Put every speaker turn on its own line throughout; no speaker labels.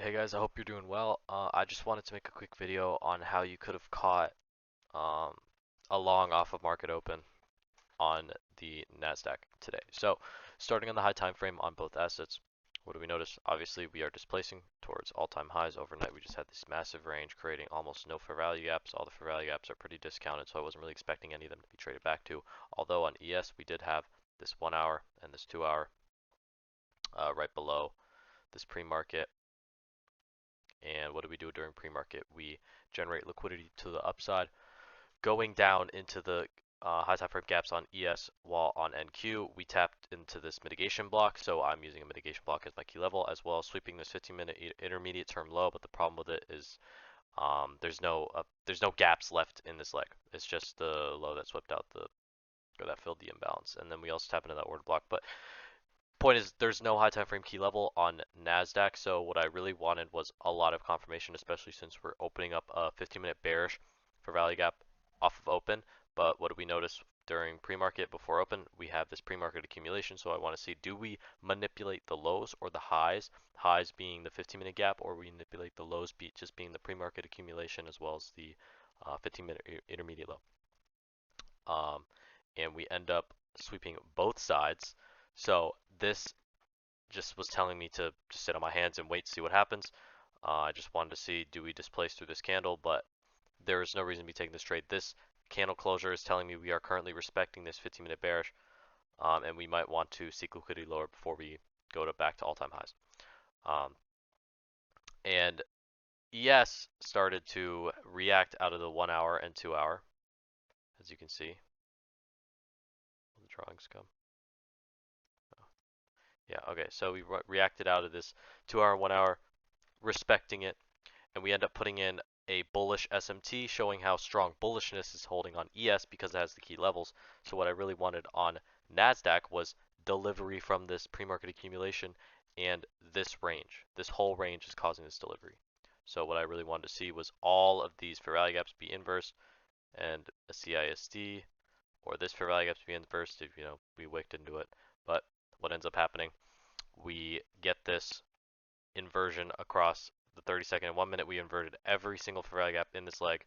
Hey guys, I hope you're doing well. I just wanted to make a quick video on how you could have caught um, a long off of market open on the NASDAQ today. So, starting on the high time frame on both assets, what do we notice? Obviously, we are displacing towards all-time highs overnight. We just had this massive range creating almost no fair value gaps. All the fair value gaps are pretty discounted, so I wasn't really expecting any of them to be traded back to. Although on ES, we did have this 1 hour and this 2 hour right below this pre-market. And what do we do during pre-market? We generate liquidity to the upside, going down into the high time frame gaps on ES, while on NQ we tapped into this mitigation block. So I'm using a mitigation block as my key level, as well as sweeping this 15-minute intermediate term low. But the problem with it is there's no gaps left in this leg. It's just the low that swept out that filled the imbalance, and then we also tap into that order block. But point is, there's no high time frame key level on NASDAQ, so what I really wanted was a lot of confirmation, especially since we're opening up a 15-minute bearish for value gap off of open. But what do we notice during pre-market before open? We have this pre-market accumulation, so I want to see, do we manipulate the lows or the highs? Highs being the 15-minute gap, or we manipulate the lows just being the pre-market accumulation as well as the 15-minute intermediate low. And we end up sweeping both sides. So this just was telling me to just sit on my hands and wait to see what happens. I just wanted to see, do we displace through this candle? But there is no reason to be taking this trade. This candle closure is telling me we are currently respecting this 15-minute bearish, and we might want to seek liquidity lower before we go back to all-time highs. And ES started to react out of the 1 hour and 2 hour, as you can see. Will the drawings come? Yeah, okay, so we reacted out of this 2 hour, 1 hour, respecting it, and we end up putting in a bullish SMT showing how strong bullishness is holding on ES because it has the key levels. So what I really wanted on NASDAQ was delivery from this pre-market accumulation and this range. This whole range is causing this delivery. So what I really wanted to see was all of these fair value gaps be inversed and a CISD, or this fair value gaps be inversed if we wicked into it. But what ends up happening, we get this inversion across the 30-second and 1 minute. We inverted every single fair value gap in this leg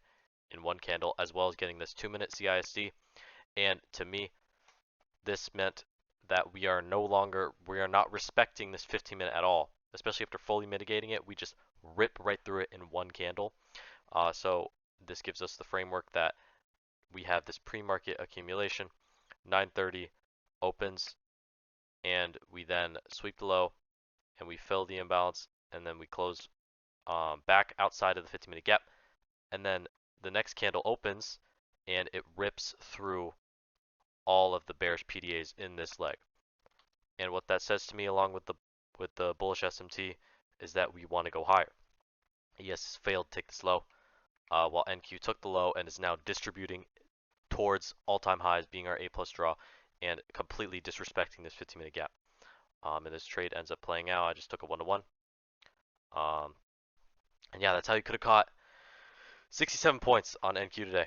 in one candle, as well as getting this 2-minute CISD. And to me, this meant that we are not respecting this 15-minute at all, especially after fully mitigating it. We just rip right through it in one candle. So this gives us the framework that we have this pre-market accumulation, 9:30 opens, and we then sweep the low and we fill the imbalance, and then we close back outside of the 15-minute gap, and then the next candle opens and it rips through all of the bearish PDAs in this leg. And what that says to me, along with the bullish SMT, is that we want to go higher. ES failed to take this low, while NQ took the low and is now distributing towards all-time highs, being our A+ draw, and completely disrespecting this 15-minute gap. And this trade ends up playing out. I just took a 1-to-1. And yeah, that's how you could have caught 67 points on NQ today.